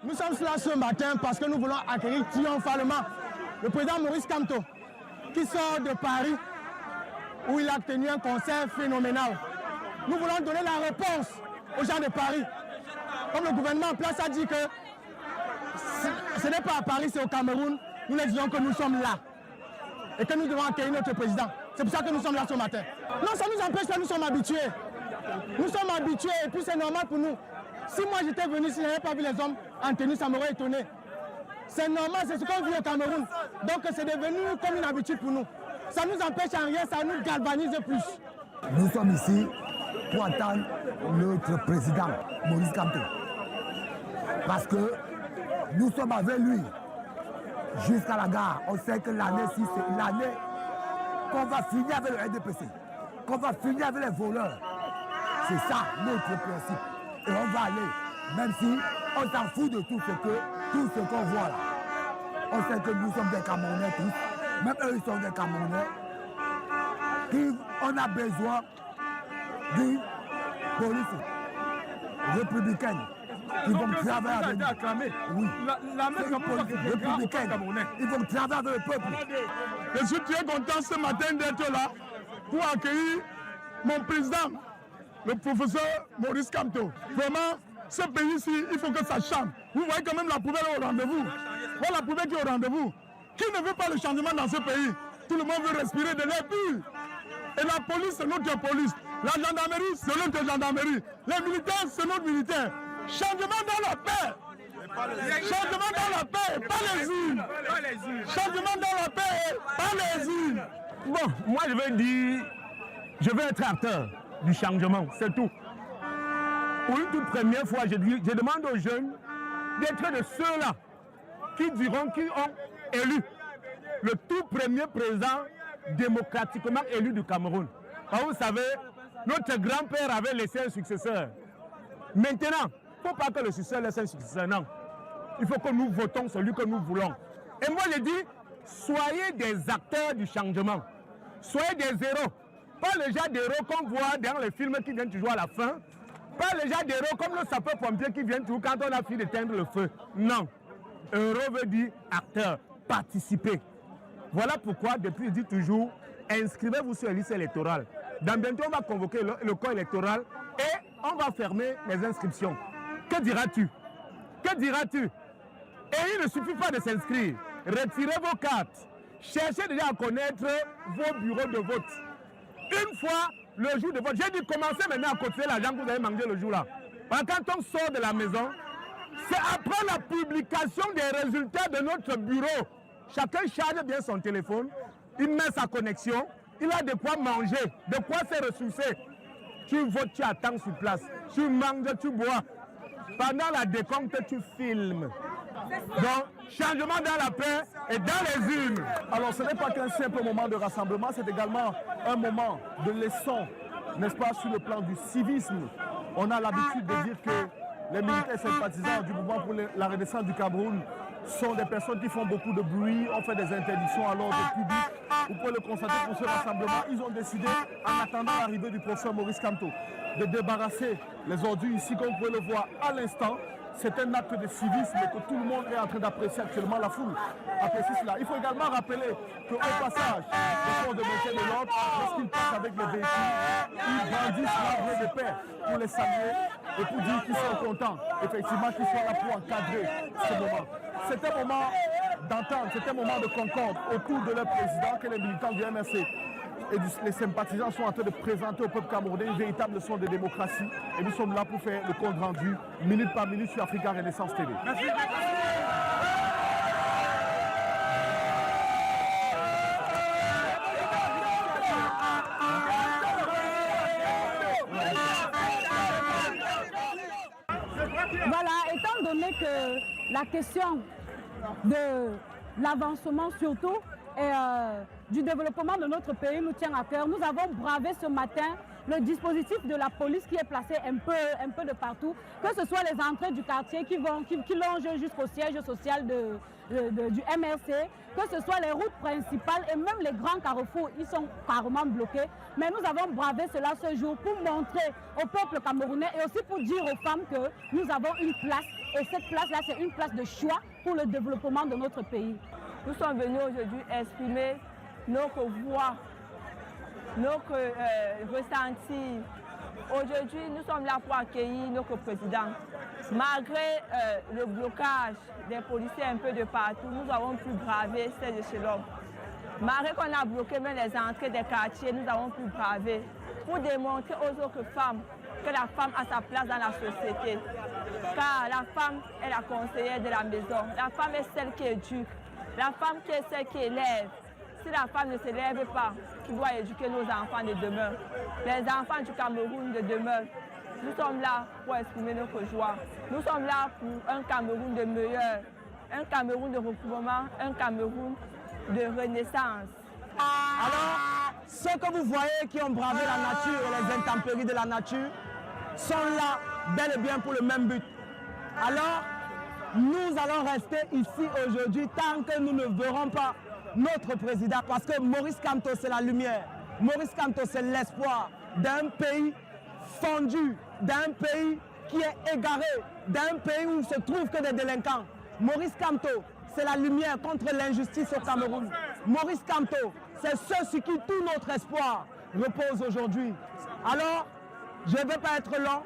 Nous sommes là ce matin parce que nous voulons accueillir triomphalement le président Maurice Kamto, qui sort de Paris, où il a tenu un concert phénoménal. Nous voulons donner la réponse aux gens de Paris. Comme le gouvernement en place a dit que ce n'est pas à Paris, c'est au Cameroun, nous leur disons que nous sommes là et que nous devons accueillir notre président. C'est pour ça que nous sommes là ce matin. Non, ça nous empêche pas, nous sommes habitués. Nous sommes habitués et puis c'est normal pour nous. Si moi j'étais venu, si je n'avais pas vu les hommes en tenue, ça m'aurait étonné. C'est normal, c'est ce qu'on vit au Cameroun. Donc c'est devenu comme une habitude pour nous. Ça ne nous empêche en rien, ça nous galvanise plus. Nous sommes ici pour attendre notre président, Maurice Kamto. Parce que nous sommes avec lui jusqu'à la gare. On sait que l'année-ci, c'est l'année qu'on va finir avec le RDPC, qu'on va finir avec les voleurs. C'est ça notre principe. Et on va aller, même si on s'en fout de tout ce qu'on voit là. On sait que nous sommes des Camerounais tous, même eux ils sont des Camerounais. On a besoin d'une police républicaine. Ils vont travailler avec nous. Oui. La police républicaine. Ils vont travailler avec le peuple. Je suis très content ce matin d'être là pour accueillir mon président, le professeur Maurice Kamto. Vraiment, ce pays-ci, il faut que ça change. Vous voyez quand même la poubelle au rendez-vous. Voilà la poubelle qui est au rendez-vous. Qui ne veut pas le changement dans ce pays? Tout le monde veut respirer de l'air pur. Et la police, c'est notre police. La gendarmerie, c'est notre gendarmerie. Les militaires, c'est notre militaire. Changement dans la paix. Changement dans la paix, pas les îles. Changement dans la paix, pas les îles. Bon, moi je veux dire, je veux être acteur du changement, c'est tout. Pour une toute première fois, je demande aux jeunes d'être de ceux-là qui diront qu'ils ont élu le tout premier président démocratiquement élu du Cameroun. Alors vous savez, notre grand-père avait laissé un successeur. Maintenant, il ne faut pas que le successeur laisse un successeur, non. Il faut que nous votons celui que nous voulons. Et moi je dis, soyez des acteurs du changement. Soyez des héros. Pas le genre d'héros qu'on voit dans les films qui viennent toujours à la fin. Pas le genre d'héros comme le sapeur-pompier qui vient toujours quand on a fini d'éteindre le feu. Non. Héros veut dire acteur, participer. Voilà pourquoi, depuis, je dis toujours, inscrivez-vous sur les listes électorales. Dans bientôt, on va convoquer le corps électoral et on va fermer les inscriptions. Que diras-tu? Que diras-tu? Et il ne suffit pas de s'inscrire. Retirez vos cartes. Cherchez déjà à connaître vos bureaux de vote. Une fois le jour de vote, j'ai dit commencez maintenant à cotiser l'argent que vous avez mangé le jour-là. Parce que quand on sort de la maison, c'est après la publication des résultats de notre bureau. Chacun charge bien son téléphone, il met sa connexion, il a de quoi manger, de quoi se ressourcer. Tu votes, tu attends sur place, tu manges, tu bois. Pendant la décompte, tu filmes. Donc, changement dans la paix et dans les urnes. Alors, ce n'est pas qu'un simple moment de rassemblement, c'est également un moment de leçon, n'est-ce pas, sur le plan du civisme. On a l'habitude de dire que les militaires sympathisants du mouvement pour la renaissance du Cameroun sont des personnes qui font beaucoup de bruit, on fait des interdictions à l'ordre public. Vous pouvez le constater pour ce rassemblement. Ils ont décidé, en attendant l'arrivée du professeur Maurice Kamto, de débarrasser les ordures ici, comme vous pouvez le voir à l'instant. C'est un acte de civisme que tout le monde est en train d'apprécier actuellement, la foule apprécie cela. Il faut également rappeler qu'au passage, les forces de maintien de l'ordre, lorsqu'ils passent avec les véhicules, ils brandissent l'arbre de paix pour les saluer et pour dire qu'ils sont contents, effectivement, qu'ils soient là pour encadrer ce moment. C'est un moment d'entente, c'est un moment de concorde autour de leur président que les militants du MRC et les sympathisants sont en train de présenter au peuple camerounais une véritable leçon de démocratie. Et nous sommes là pour faire le compte rendu, minute par minute, sur Africa Renaissance TV. Merci. Voilà, étant donné que la question de l'avancement surtout et du développement de notre pays nous tient à cœur, nous avons bravé ce matin le dispositif de la police qui est placé un peu de partout, que ce soit les entrées du quartier qui longent jusqu'au siège social du MRC, que ce soit les routes principales et même les grands carrefours, ils sont carrément bloqués. Mais nous avons bravé cela ce jour pour montrer au peuple camerounais et aussi pour dire aux femmes que nous avons une place Et cette place-là, c'est une place de choix pour le développement de notre pays. Nous sommes venus aujourd'hui exprimer notre voix, notre ressenti. Aujourd'hui, nous sommes là pour accueillir notre président. Malgré le blocage des policiers un peu de partout, nous avons pu braver ces échelons. Malgré qu'on a bloqué même les entrées des quartiers, nous avons pu braver pour démontrer aux autres femmes que la femme a sa place dans la société. Car la femme est la conseillère de la maison. La femme est celle qui éduque. La femme qui est celle qui élève. Si la femme ne s'élève pas, qui doit éduquer nos enfants de demain, les enfants du Cameroun de demain, nous sommes là pour exprimer notre joie. Nous sommes là pour un Cameroun de meilleur, un Cameroun de recouvrement, un Cameroun de renaissance. Alors, ceux que vous voyez qui ont bravé la nature et les intempéries de la nature sont là bel et bien pour le même but. Alors, nous allons rester ici aujourd'hui tant que nous ne verrons pas notre président, parce que Maurice Kamto, c'est la lumière. Maurice Kamto, c'est l'espoir d'un pays fondu, d'un pays qui est égaré, d'un pays où se trouvent que des délinquants. Maurice Kamto, c'est la lumière contre l'injustice au Cameroun. Maurice Kamto, c'est ceux sur qui tout notre espoir repose aujourd'hui. Alors, je ne vais pas être long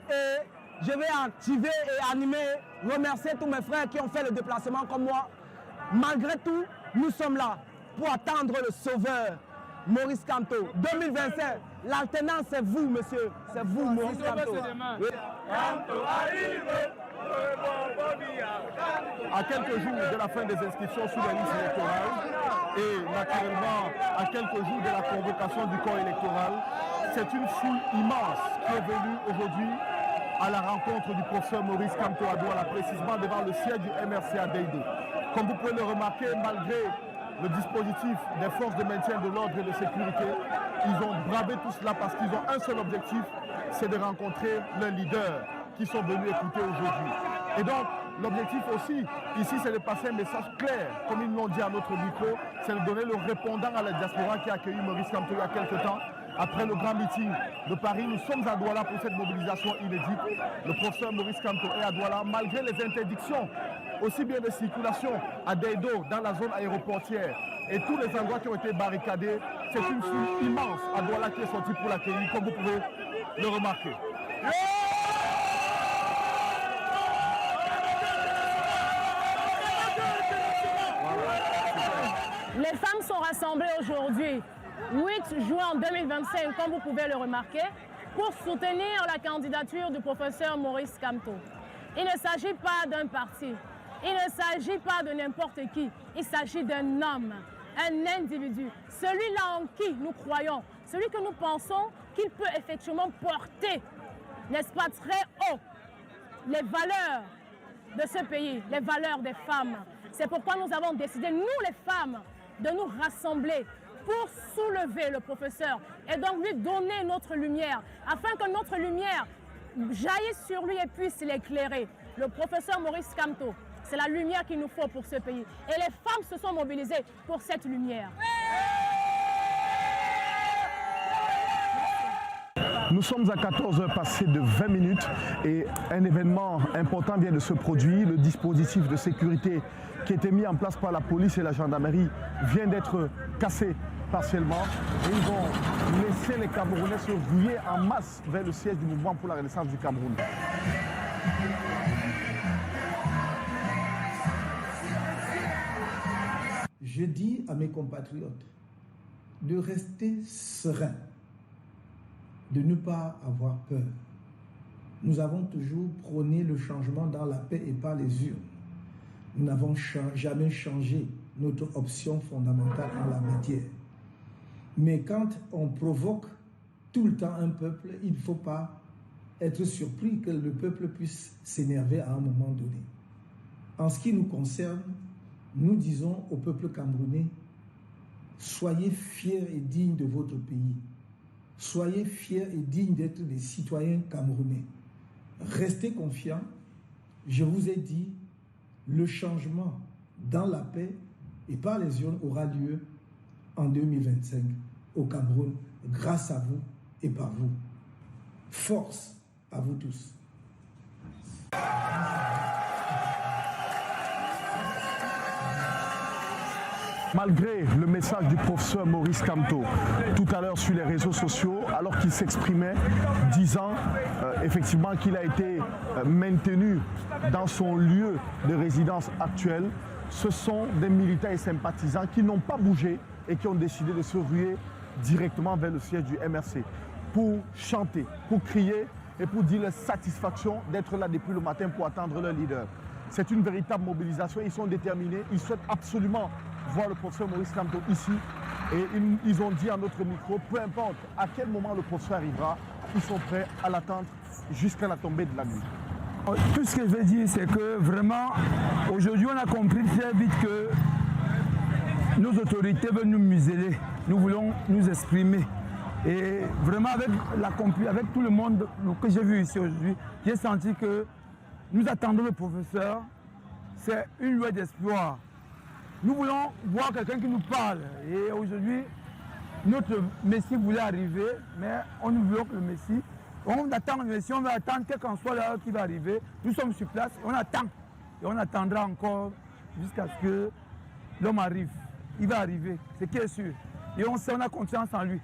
et je vais activer et animer, remercier tous mes frères qui ont fait le déplacement comme moi. Malgré tout, nous sommes là pour attendre le sauveur, Maurice Kamto. 2025, l'alternance, c'est vous, monsieur. C'est vous, Maurice Kamto. Oui. À quelques jours de la fin des inscriptions sur les listes électorales et naturellement à quelques jours de la convocation du corps électoral, c'est une foule immense qui est venue aujourd'hui à la rencontre du professeur Maurice Kamto à Douala, précisément devant le siège du MRC à Deido. Comme vous pouvez le remarquer, malgré le dispositif des forces de maintien de l'ordre et de sécurité, ils ont bravé tout cela parce qu'ils ont un seul objectif, c'est de rencontrer leurs leaders qui sont venus écouter aujourd'hui. Et donc, l'objectif aussi, ici, c'est de passer un message clair, comme ils l'ont dit à notre micro, c'est de donner le répondant à la diaspora qui a accueilli Maurice Kamto il y a quelques temps. Après le grand meeting de Paris, nous sommes à Douala pour cette mobilisation inédite. Le professeur Maurice Kamto est à Douala, malgré les interdictions, aussi bien de circulation à Deido, dans la zone aéroportière, et tous les endroits qui ont été barricadés. C'est une foule immense à Douala qui est sortie pour l'accueillir, comme vous pouvez le remarquer. Les femmes sont rassemblées aujourd'hui, 8 juin 2025, comme vous pouvez le remarquer, pour soutenir la candidature du professeur Maurice Kamto. Il ne s'agit pas d'un parti, il ne s'agit pas de n'importe qui, il s'agit d'un homme, un individu, celui-là en qui nous croyons, celui que nous pensons qu'il peut effectivement porter, n'est-ce pas, très haut, les valeurs de ce pays, les valeurs des femmes. C'est pourquoi nous avons décidé, nous les femmes, de nous rassembler pour soulever le professeur et donc lui donner notre lumière, afin que notre lumière jaillisse sur lui et puisse l'éclairer. Le professeur Maurice Kamto, c'est la lumière qu'il nous faut pour ce pays. Et les femmes se sont mobilisées pour cette lumière. Nous sommes à 14h passées de 20 minutes et un événement important vient de se produire. Le dispositif de sécurité qui était mis en place par la police et la gendarmerie vient d'être cassé partiellement. Et ils vont laisser les Camerounais se ruer en masse vers le siège du mouvement pour la renaissance du Cameroun. Je dis à mes compatriotes de rester sereins, de ne pas avoir peur. Nous avons toujours prôné le changement dans la paix et par les urnes. Nous n'avons jamais changé notre option fondamentale en la matière. Mais quand on provoque tout le temps un peuple, il ne faut pas être surpris que le peuple puisse s'énerver à un moment donné. En ce qui nous concerne, nous disons au peuple camerounais, soyez fiers et dignes de votre pays. Soyez fiers et dignes d'être des citoyens camerounais. Restez confiants. Je vous ai dit, le changement dans la paix et par les urnes aura lieu en 2025 au Cameroun, grâce à vous et par vous. Force à vous tous. Malgré le message du professeur Maurice Kamto, tout à l'heure sur les réseaux sociaux, alors qu'il s'exprimait, disant effectivement qu'il a été maintenu dans son lieu de résidence actuel, ce sont des militants et sympathisants qui n'ont pas bougé et qui ont décidé de se ruer directement vers le siège du MRC pour chanter, pour crier et pour dire leur satisfaction d'être là depuis le matin pour attendre leur leader. C'est une véritable mobilisation, ils sont déterminés, ils souhaitent absolument voir le professeur Maurice Kamto ici et ils ont dit à notre micro, peu importe à quel moment le professeur arrivera, ils sont prêts à l'attendre jusqu'à la tombée de la nuit. Tout ce que je veux dire, c'est que vraiment, aujourd'hui, on a compris très vite que nos autorités veulent nous museler. Nous voulons nous exprimer. Et vraiment, avec tout le monde que j'ai vu ici aujourd'hui, j'ai senti que nous attendons le professeur. C'est une loi d'espoir. Nous voulons voir quelqu'un qui nous parle. Et aujourd'hui, notre Messie voulait arriver, mais on nous bloque le Messie. On attend le Messie, on va attendre quel qu'en soit l'heure qui va arriver. Nous sommes sur place, on attend. Et on attendra encore jusqu'à ce que l'homme arrive. Il va arriver, c'est qui est sûr. Et on sait, on a confiance en lui.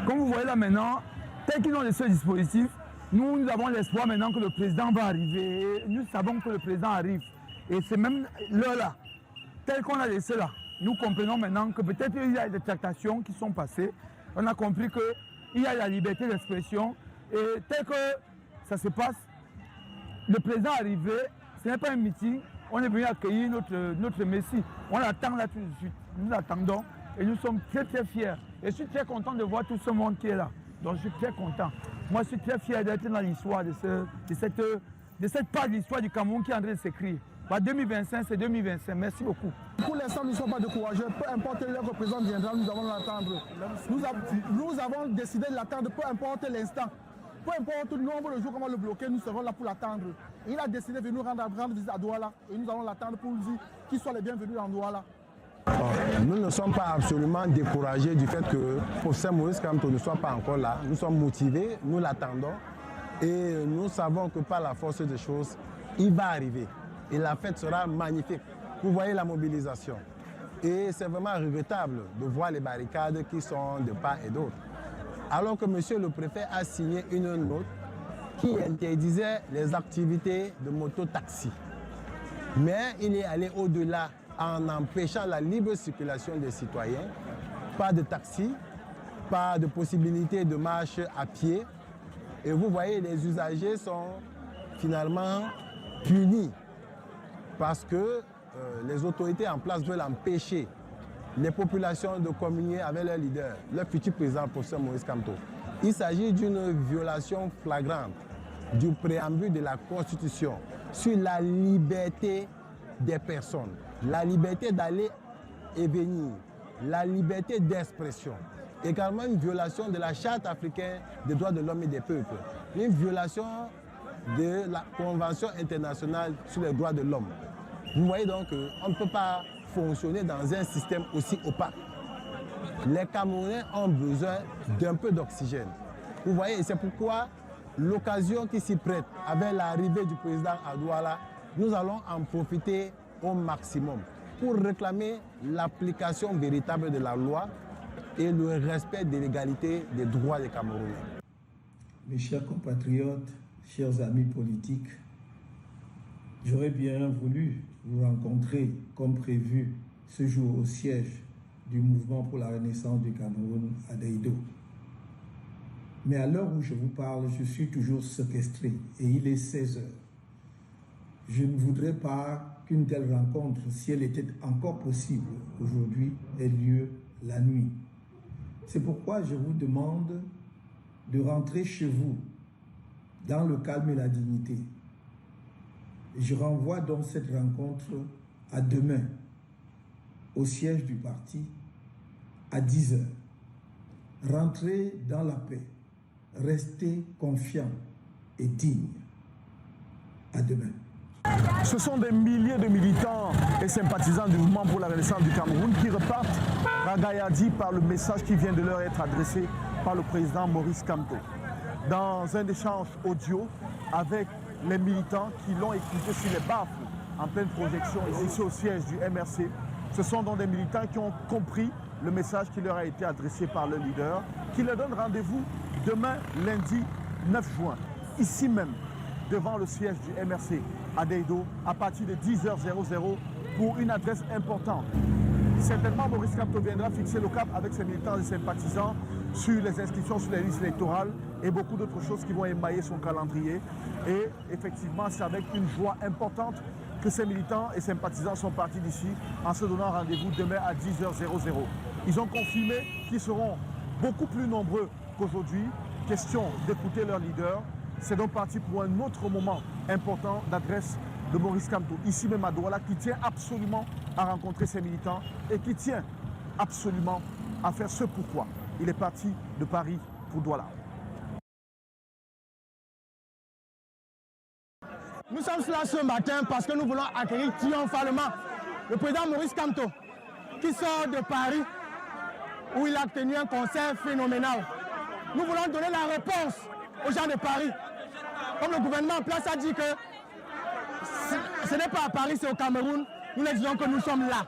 Comme vous voyez là maintenant, tel qu'ils ont laissé ce dispositif, nous avons l'espoir maintenant que le président va arriver. Et nous savons que le président arrive. Et c'est même l'heure là, tel qu'on a laissé là. Nous comprenons maintenant que peut-être il y a des tractations qui sont passées. On a compris qu'il y a la liberté d'expression. Et tel que ça se passe, le président est arrivé, ce n'est pas un meeting, on est venu accueillir notre Messie. On l'attend là tout de suite. Nous l'attendons et nous sommes très très fiers. Et je suis très content de voir tout ce monde qui est là. Donc je suis très content. Moi je suis très fier d'être dans l'histoire de cette part de l'histoire du Cameroun qui est en train de s'écrire. 2025, c'est 2025. Merci beaucoup. Pour l'instant, nous ne sommes pas découragés. Peu importe le représentant viendra, nous allons l'attendre. Nous avons décidé de l'attendre, peu importe l'instant. Peu importe le nombre de jours qu'on va le bloquer, nous serons là pour l'attendre. Il a décidé de nous rendre visite à Douala et nous allons l'attendre pour lui dire qu'il soit les bienvenus dans Douala. Nous ne sommes pas absolument découragés du fait que le professeur Maurice Kamto ne soit pas encore là. Nous sommes motivés, nous l'attendons et nous savons que par la force des choses, il va arriver. Et la fête sera magnifique. Vous voyez la mobilisation. Et c'est vraiment regrettable de voir les barricades qui sont de part et d'autre. Alors que monsieur le préfet a signé une note qui interdisait les activités de moto-taxi. Mais il est allé au-delà en empêchant la libre circulation des citoyens. Pas de taxi, pas de possibilité de marche à pied. Et vous voyez, les usagers sont finalement punis parce que les autorités en place veulent empêcher les populations de communier avec leur leader, leur futur président, le professeur Maurice Kamto. Il s'agit d'une violation flagrante du préambule de la Constitution sur la liberté des personnes, la liberté d'aller et venir, la liberté d'expression. Également une violation de la Charte africaine des droits de l'homme et des peuples, une violation de la Convention internationale sur les droits de l'homme. Vous voyez donc qu'on ne peut pas fonctionner dans un système aussi opaque. Les Camerounais ont besoin d'un peu d'oxygène. Vous voyez, c'est pourquoi l'occasion qui s'y prête avec l'arrivée du président à Douala, nous allons en profiter au maximum pour réclamer l'application véritable de la loi et le respect de l'égalité des droits des Camerounais. Mes chers compatriotes, chers amis politiques, j'aurais bien voulu vous rencontrer comme prévu ce jour au siège du mouvement pour la renaissance du Cameroun à Daïdo. Mais à l'heure où je vous parle, je suis toujours séquestré et il est 16 heures. Je ne voudrais pas qu'une telle rencontre, si elle était encore possible aujourd'hui, ait lieu la nuit. C'est pourquoi je vous demande de rentrer chez vous dans le calme et la dignité. Je renvoie donc cette rencontre à demain, au siège du parti, à 10 heures. Rentrez dans la paix, restez confiants et dignes. À demain. Ce sont des milliers de militants et sympathisants du mouvement pour la renaissance du Cameroun qui repartent ragaillardis par le message qui vient de leur être adressé par le président Maurice Kamto. Dans un échange audio avec les militants qui l'ont écouté sur les baffes en pleine projection ici au siège du MRC. Ce sont donc des militants qui ont compris le message qui leur a été adressé par le leader, qui leur donne rendez-vous demain, lundi 9 juin, ici même, devant le siège du MRC à Deido, à partir de 10h00 pour une adresse importante. Certainement, Maurice Kamto viendra fixer le cap avec ses militants et sympathisants sur les inscriptions sur les listes électorales et beaucoup d'autres choses qui vont émailler son calendrier. Et effectivement, c'est avec une joie importante que ces militants et sympathisants sont partis d'ici en se donnant rendez-vous demain à 10h00. Ils ont confirmé qu'ils seront beaucoup plus nombreux qu'aujourd'hui. Question d'écouter leur leader. C'est donc parti pour un autre moment important d'adresse de Maurice Kamto, ici même à Douala, qui tient absolument à rencontrer ses militants et qui tient absolument à faire ce pourquoi il est parti de Paris pour Douala. Nous sommes là ce matin parce que nous voulons accueillir triomphalement le président Maurice Kamto, qui sort de Paris, où il a tenu un concert phénoménal. Nous voulons donner la réponse aux gens de Paris. Comme le gouvernement en place a dit que ce n'est pas à Paris, c'est au Cameroun, nous leur disons que nous sommes là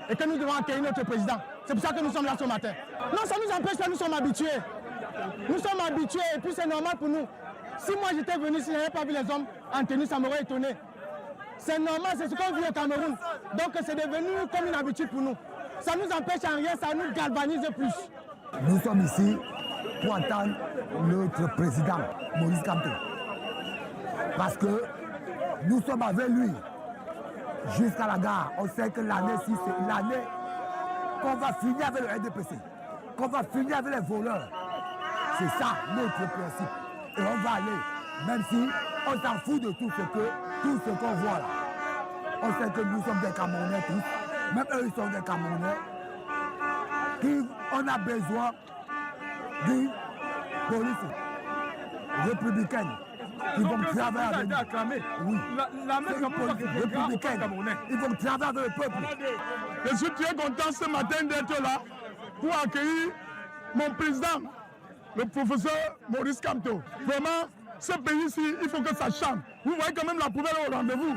et que nous devons accueillir notre président. C'est pour ça que nous sommes là ce matin. Non, ça nous empêche pas, nous sommes habitués. Nous sommes habitués et puis c'est normal pour nous. Si moi j'étais venu, si je n'avais pas vu les hommes en tenue, ça m'aurait étonné. C'est normal, c'est ce qu'on vit au Cameroun. Donc c'est devenu comme une habitude pour nous. Ça nous empêche en rien, ça nous galvanise plus. Nous sommes ici pour attendre notre président, Maurice Kamto. Parce que nous sommes avec lui jusqu'à la gare. On sait que l'année-ci, c'est l'année qu'on va finir avec le RDPC, qu'on va finir avec les voleurs. C'est ça notre principe. Et on va aller, même si on s'en fout de tout ce qu'on voit là. On sait que nous sommes des Camerounais tous, même eux ils sont des Camerounais. On a besoin d'une police républicaine qui vont travailler avec nous. Oui, républicaine. Ils vont travailler avec le peuple. Je suis très content ce matin d'être là pour accueillir mon président, le professeur Maurice Kamto. Vraiment, ce pays-ci, il faut que ça change. Vous voyez quand même la poubelle au rendez-vous.